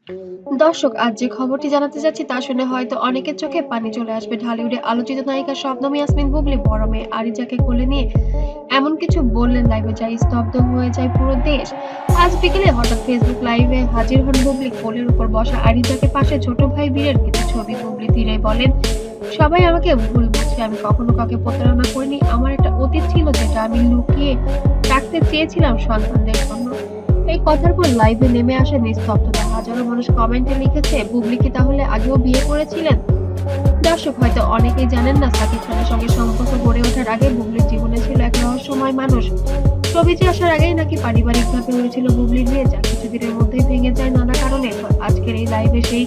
দর্শক, আজ যে খবরটি জানাতে যাচ্ছি তা শুনে হয়তো অনেকের চোখে পানি চলে আসবে। ঢালিউডে আলোচিত নায়িকা শবনম ইয়াসমিন বুবলি বড় মেয়ে আরিজাকে কোলে নিয়ে এমন কিছু বললেন লাইভে যা স্তব্ধ হয়ে যায় পুরো দেশ। আজ বিকেলে হঠাৎ ফেসবুক লাইভে হাজির হন বুবলি। কোলের উপর বসা আরিজাকে পাশে ছোট ভাই বীরের কিছু ছবি। বুবলি ধীরে বলেন, সবাই আমাকে ভুল বুঝছে, আমি কখনো কাউকে প্রতারণা করিনি। আমার একটা অতীত ছিল যেটা আমি লুকিয়ে রাখতে চেয়েছিলাম সন্তানদের জন্য। এই কথার পর লাইভে নেমে আসে নিস্তব্ধতা। হাজারো মানুষ কমেন্টে লিখেছে, বুবলি কি তাহলে আগেও বিয়ে করেছিলেন? দর্শক, হয়তো অনেকেই জানেন না, সাকিব খানের সঙ্গে সম্পর্ক গড়ে ওঠার আগে বুবলির জীবনে ছিল এক রহস্যময় মানুষ। ছবিতে আসার আগেই নাকি পারিবারিকভাবে হয়েছিল বুবলির বিয়ে, যা কিছুদিনের মধ্যেই ভেঙে যায় নানা কারণে। আজকের এই লাইভে সেই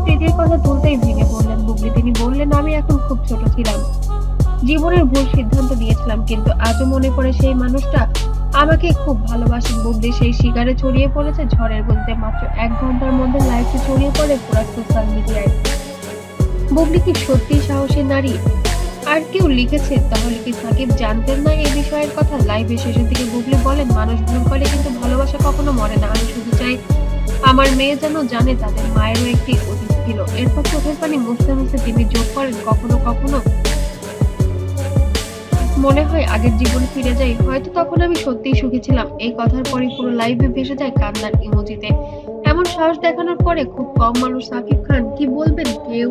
স্মৃতির কথা তুলতেই ভেঙে পড়লেন বুবলি। তিনি বললেন, আমি এখন খুব ছোট ছিলাম, জীবনের ভুল সিদ্ধান্ত নিয়েছিলাম, কিন্তু আজও মনে পড়ে সেই মানুষটা আমাকে খুব ভালোবাসেন। বুবলি সেই শিকারে ছড়িয়ে পড়েছে ঝড়ের গতিতে। মাত্র 1 ঘন্টার মধ্যে লাইভটি ছড়িয়ে পড়ে পুরো সোশ্যাল মিডিয়ায়। বুবলি কি সত্যি সাহসী নারী? আর কেউ লিখেছে, তাহলে কি সাকিব জানতেন না এই বিষয়ের কথা? লাইভে শেষের দিকে বুবলি বলেন, মানুষ ভুল করে কিন্তু ভালোবাসা কখনো মরে না। আমি শুধু চাই আমার মেয়ে যেন জানে তাদের মায়েরও একটি অতীত ছিল। এরপর চোখের পানি মুছতে মুছতে তিনি যোগ করেন, কখনো কখনো মনে হয় আগের জীবনে ফিরে যাই, হয়তো তখন আমি সত্যিই সুখী ছিলাম। এই কথার পরে পুরো লাইভে ভেসে যায় কান্নার ইমোজিতে। এমন সাহস দেখানোর পরে খুব কম মানুষ সাকিব খান কি বলবেন। কেউ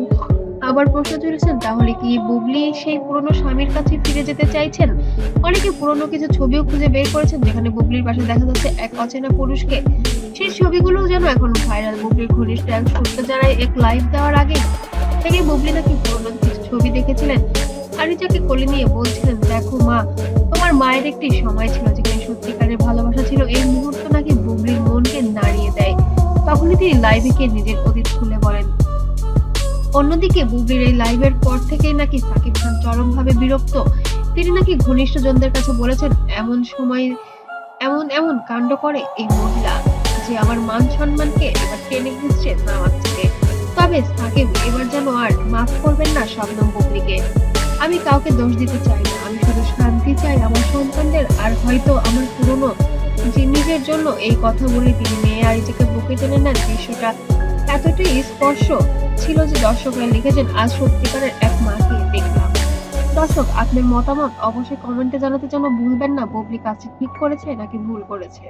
আবার প্রশ্ন তুলেছেন, তাহলে কি বুবলি সেই পুরনো স্বামীর কাছে ফিরে যেতে চাইছেন? অনেকে পুরনো কিছু ছবিও খুঁজে বের করেছেন যেখানে বুবলির পাশে দেখা যাচ্ছে এক অচেনা পুরুষকে। সেই ছবিগুলো যেন এখন ভাইরাল। বুবলির ঘনিষ্ঠ এক সূত্র জানায়, এক লাইভ দেওয়ার আগে থেকে বুবলি নাকি পুরনো কিছু ছবি দেখেছিলেন। আরিজাকে কোলে নিয়ে বলছিলেন, দেখো মা, তোমার মায়ের একটি সময় ছিল যেখানে সত্যিকারের ভালোবাসা ছিল। এই মুহূর্ত নাকি বুবলির মনকে নাড়িয়ে দেয়। তখনই তিনি লাইভে গিয়ে নিজের অতীত খুলে বলেন। অন্যদিকে বুবলির এই লাইভের পর থেকেই নাকি সাকিব খান চরমভাবে বিরক্ত। তিনি নাকি ঘনিষ্ঠজনদের কাছে বলেছেন, এমন সময় এমন এমন কাণ্ড করে এই মহিলা যে আমার মান সম্মানকে এবার টেনে হিঁচড়ে নামাচ্ছে। তবে সাকিব এবার যেন আর মাফ করবেন না শবনম বুবলিকে। আমি কাউকে দোষ দিতে চাই না, আমি শুধু শান্তি চাই আমার সন্তানদের আর হয়তো আমার পুরনো নিজের জন্য। এই কথা বলে তিনি মেয়ে আরিজাকে বুকে টেনে নেন। দৃশ্যটা এতটাই স্পর্শ ছিল যে দর্শকরা লিখেছেন, আজ সত্যিকারের এক মাকে দেখলাম। দর্শক, আপনার মতামত অবশ্যই কমেন্টে জানাতে যেন ভুলবেন না। বুবলি কাজটি ঠিক করেছে নাকি ভুল করেছে?